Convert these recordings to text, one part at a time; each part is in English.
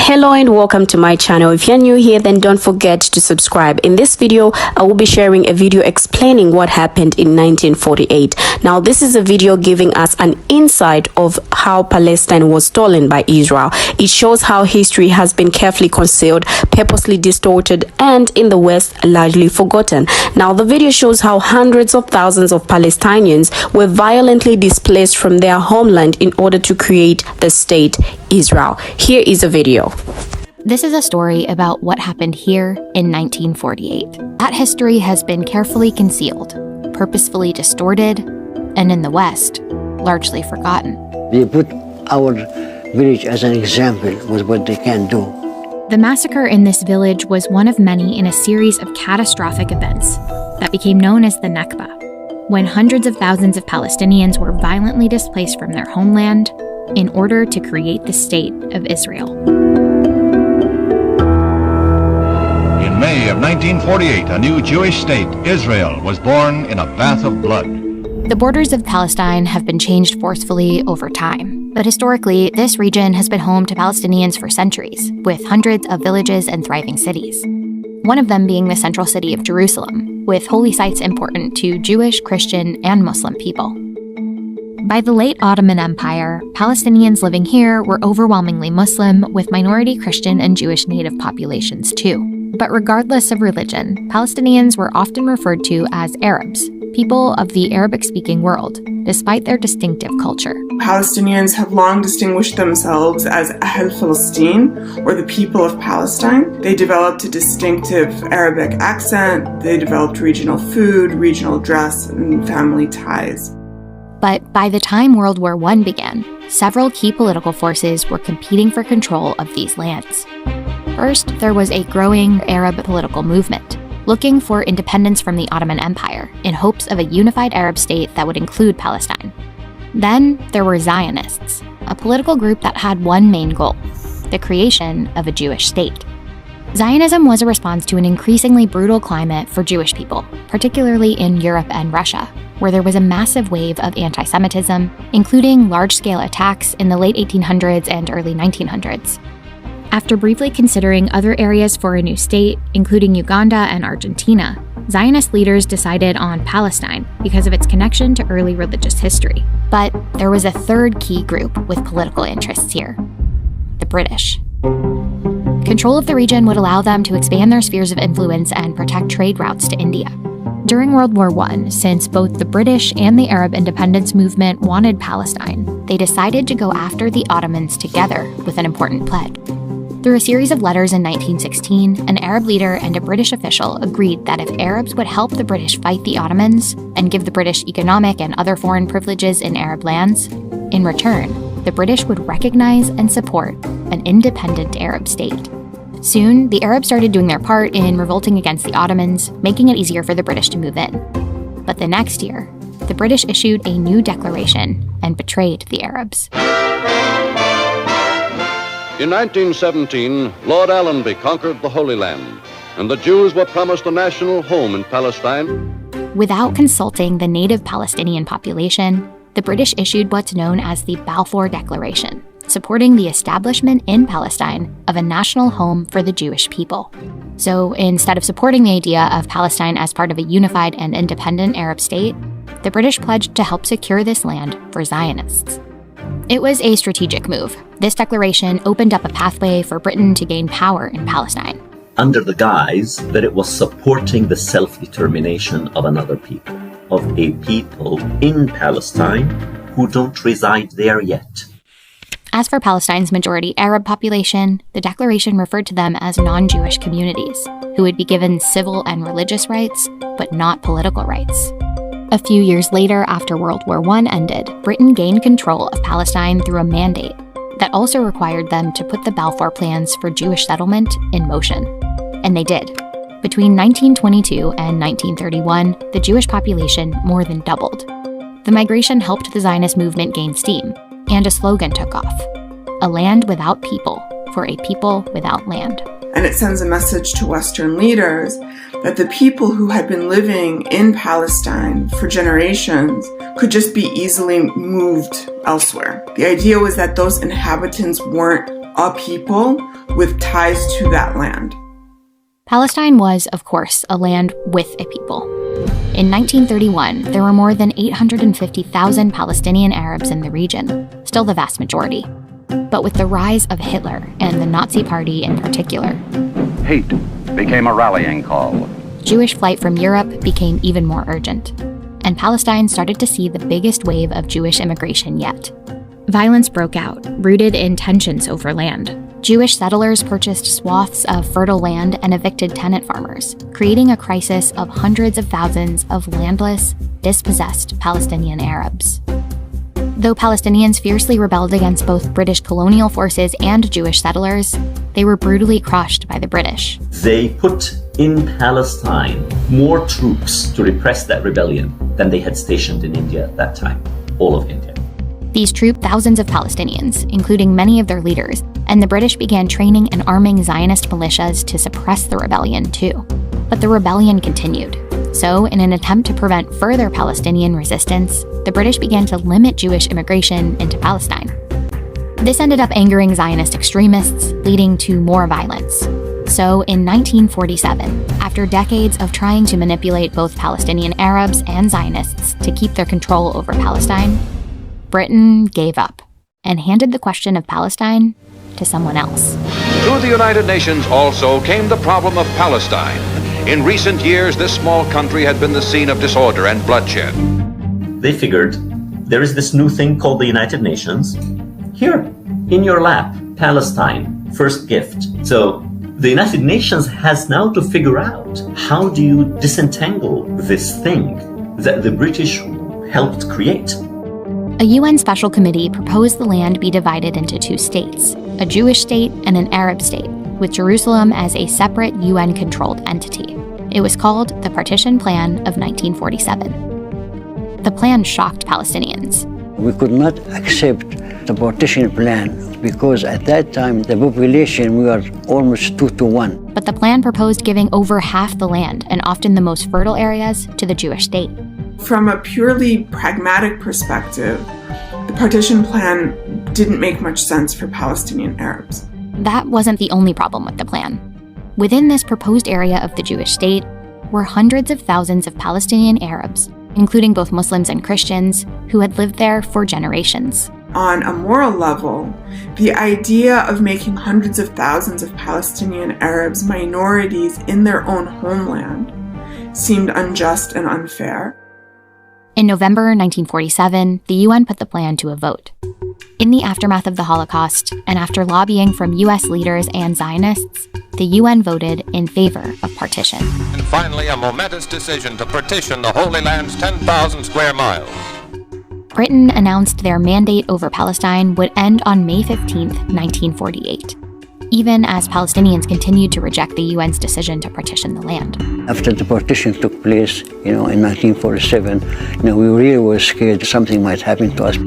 Hello and welcome to my channel. If you're new here, then don't forget to subscribe. In this video, I will be sharing a video explaining what happened in 1948. Now, this is a video giving us an insight of how Palestine was stolen by Israel. It shows how history has been carefully concealed, purposely distorted, and in the West, largely forgotten. Now, the video shows how hundreds of thousands of Palestinians were violently displaced from their homeland in order to create the state Israel. Here is a video. This is a story about what happened here in 1948. That history has been carefully concealed, purposefully distorted, and in the West, largely forgotten. They put our village as an example with what they can do. The massacre in this village was one of many in a series of catastrophic events that became known as the Nakba, when hundreds of thousands of Palestinians were violently displaced from their homeland in order to create the state of Israel. In May of 1948, a new Jewish state, Israel, was born in a bath of blood. The borders of Palestine have been changed forcefully over time, but historically, this region has been home to Palestinians for centuries, with hundreds of villages and thriving cities. One of them being the central city of Jerusalem, with holy sites important to Jewish, Christian, and Muslim people. By the late Ottoman Empire, Palestinians living here were overwhelmingly Muslim, with minority Christian and Jewish native populations too. But regardless of religion, Palestinians were often referred to as Arabs, people of the Arabic-speaking world, despite their distinctive culture. Palestinians have long distinguished themselves as Ahl Palestine, or the people of Palestine. They developed a distinctive Arabic accent, they developed regional food, regional dress, and family ties. But by the time World War I began, several key political forces were competing for control of these lands. First, there was a growing Arab political movement, looking for independence from the Ottoman Empire in hopes of a unified Arab state that would include Palestine. Then, there were Zionists, a political group that had one main goal: the creation of a Jewish state. Zionism was a response to an increasingly brutal climate for Jewish people, particularly in Europe and Russia, where there was a massive wave of anti-Semitism, including large-scale attacks in the late 1800s and early 1900s. After briefly considering other areas for a new state, including Uganda and Argentina, Zionist leaders decided on Palestine because of its connection to early religious history. But there was a third key group with political interests here: the British. Control of the region would allow them to expand their spheres of influence and protect trade routes to India. During World War I, since both the British and the Arab independence movement wanted Palestine, they decided to go after the Ottomans together with an important pledge. Through a series of letters in 1916, an Arab leader and a British official agreed that if Arabs would help the British fight the Ottomans and give the British economic and other foreign privileges in Arab lands, in return, the British would recognize and support an independent Arab state. Soon, the Arabs started doing their part in revolting against the Ottomans, making it easier for the British to move in. But the next year, the British issued a new declaration and betrayed the Arabs. In 1917, Lord Allenby conquered the Holy Land, and the Jews were promised a national home in Palestine. Without consulting the native Palestinian population, the British issued what's known as the Balfour Declaration, supporting the establishment in Palestine of a national home for the Jewish people. So instead of supporting the idea of Palestine as part of a unified and independent Arab state, the British pledged to help secure this land for Zionists. It was a strategic move. This declaration opened up a pathway for Britain to gain power in Palestine, under the guise that it was supporting the self-determination of another people, of a people in Palestine who don't reside there yet. As for Palestine's majority Arab population, the declaration referred to them as non-Jewish communities, who would be given civil and religious rights, but not political rights. A few years later, after World War I ended, Britain gained control of Palestine through a mandate that also required them to put the Balfour plans for Jewish settlement in motion. And they did. Between 1922 and 1931, the Jewish population more than doubled. The migration helped the Zionist movement gain steam, and a slogan took off: a land without people for a people without land. And it sends a message to Western leaders that the people who had been living in Palestine for generations could just be easily moved elsewhere. The idea was that those inhabitants weren't a people with ties to that land. Palestine was, of course, a land with a people. In 1931, there were more than 850,000 Palestinian Arabs in the region, still the vast majority. But with the rise of Hitler and the Nazi Party in particular, hate became a rallying call. Jewish flight from Europe became even more urgent, and Palestine started to see the biggest wave of Jewish immigration yet. Violence broke out, rooted in tensions over land. Jewish settlers purchased swaths of fertile land and evicted tenant farmers, creating a crisis of hundreds of thousands of landless, dispossessed Palestinian Arabs. Though Palestinians fiercely rebelled against both British colonial forces and Jewish settlers, they were brutally crushed by the British. They put in Palestine more troops to repress that rebellion than they had stationed in India at that time, all of India. These trooped thousands of Palestinians, including many of their leaders, and the British began training and arming Zionist militias to suppress the rebellion too. But the rebellion continued. So, in an attempt to prevent further Palestinian resistance, the British began to limit Jewish immigration into Palestine. This ended up angering Zionist extremists, leading to more violence. So, in 1947, after decades of trying to manipulate both Palestinian Arabs and Zionists to keep their control over Palestine, Britain gave up and handed the question of Palestine to someone else. To the United Nations also came the problem of Palestine. In recent years, this small country had been the scene of disorder and bloodshed. They figured, there is this new thing called the United Nations. Here, in your lap, Palestine, first gift. So the United Nations has now to figure out, how do you disentangle this thing that the British helped create? A UN special committee proposed the land be divided into two states, a Jewish state and an Arab state, with Jerusalem as a separate UN-controlled entity. It was called the Partition Plan of 1947. The plan shocked Palestinians. We could not accept the partition plan because at that time the population we were almost 2-to-1. But the plan proposed giving over half the land, and often the most fertile areas, to the Jewish state. From a purely pragmatic perspective, the partition plan didn't make much sense for Palestinian Arabs. That wasn't the only problem with the plan. Within this proposed area of the Jewish state were hundreds of thousands of Palestinian Arabs, including both Muslims and Christians, who had lived there for generations. On a moral level, the idea of making hundreds of thousands of Palestinian Arabs minorities in their own homeland seemed unjust and unfair. In November 1947, the UN put the plan to a vote. In the aftermath of the Holocaust, and after lobbying from US leaders and Zionists, the UN voted in favor of partition. And finally, a momentous decision to partition the Holy Land's 10,000 square miles. Britain announced their mandate over Palestine would end on May 15, 1948, even as Palestinians continued to reject the UN's decision to partition the land. After the partition took place, in 1947, we really were scared something might happen to us.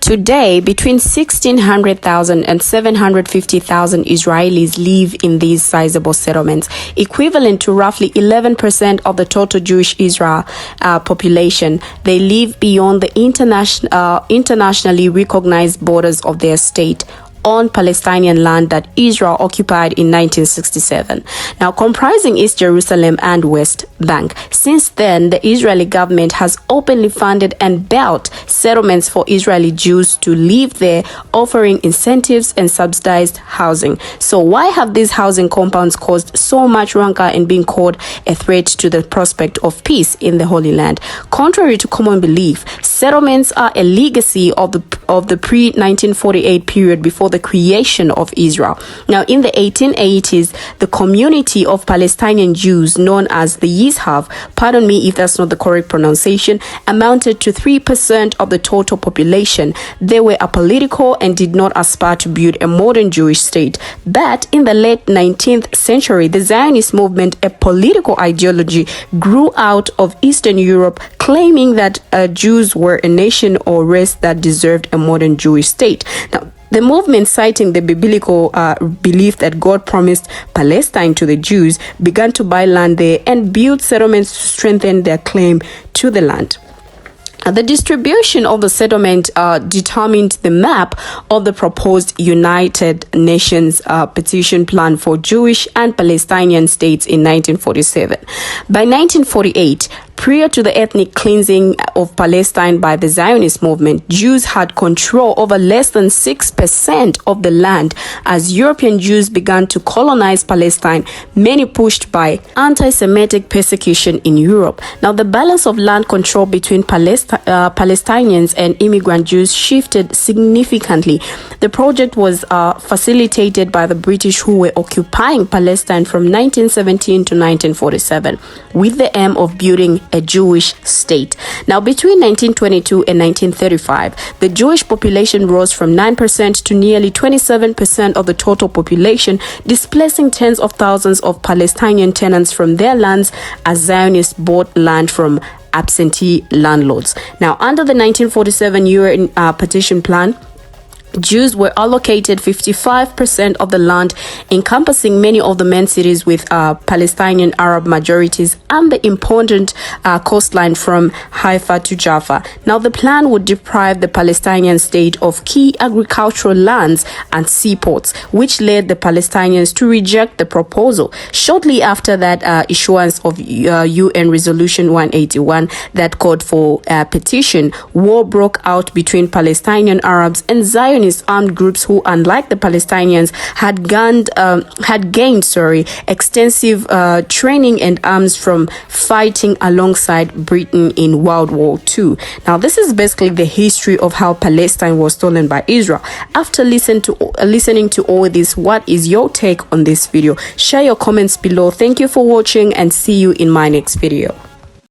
Today, between 1,600,000 and 750,000 Israelis live in these sizable settlements, equivalent to roughly 11% of the total Jewish Israel population. They live beyond the internationally recognized borders of their state, on Palestinian land that Israel occupied in 1967, now comprising East Jerusalem and West Bank. Since then, the Israeli government has openly funded and built settlements for Israeli Jews to live there, offering incentives and subsidized housing. So why have these housing compounds caused so much rancor and been called a threat to the prospect of peace in the Holy Land? Contrary to common belief, settlements are a legacy of the pre-1948 period before the creation of Israel. Now, in the 1880s, the community of Palestinian Jews known as the Yishav, pardon me if that's not the correct pronunciation, amounted to 3% of the total population. They were apolitical and did not aspire to build a modern Jewish state. But in the late 19th century, the Zionist movement, a political ideology, grew out of Eastern Europe, claiming that Jews were a nation or race that deserved a modern Jewish state. Now, the movement, citing the biblical belief that God promised Palestine to the Jews, began to buy land there and build settlements to strengthen their claim to the land. The distribution of the settlement determined the map of the proposed United Nations petition plan for Jewish and Palestinian states in 1947. By 1948, prior to the ethnic cleansing of Palestine by the Zionist movement, Jews had control over less than 6% of the land. As European Jews began to colonize Palestine, many pushed by anti-Semitic persecution in Europe. Now, the balance of land control between Palestinians and immigrant Jews shifted significantly. The project was facilitated by the British, who were occupying Palestine from 1917 to 1947, with the aim of building a Jewish state. Now, between 1922 and 1935, the Jewish population rose from 9% to nearly 27% of the total population, displacing tens of thousands of Palestinian tenants from their lands as Zionists bought land from absentee landlords. Now, under the 1947 UN petition plan, Jews were allocated 55% of the land, encompassing many of the main cities with Palestinian Arab majorities and the important coastline from Haifa to Jaffa. Now, the plan would deprive the Palestinian state of key agricultural lands and seaports, which led the Palestinians to reject the proposal. Shortly after that issuance of UN Resolution 181 that called for a petition, war broke out between Palestinian Arabs and Zionist armed groups who, unlike the Palestinians, had gained extensive training and arms from fighting alongside Britain in World War II. Now, this is basically the history of how Palestine was stolen by Israel. After listening to all this, what is your take on this video? Share your comments below. Thank you for watching and see you in my next video.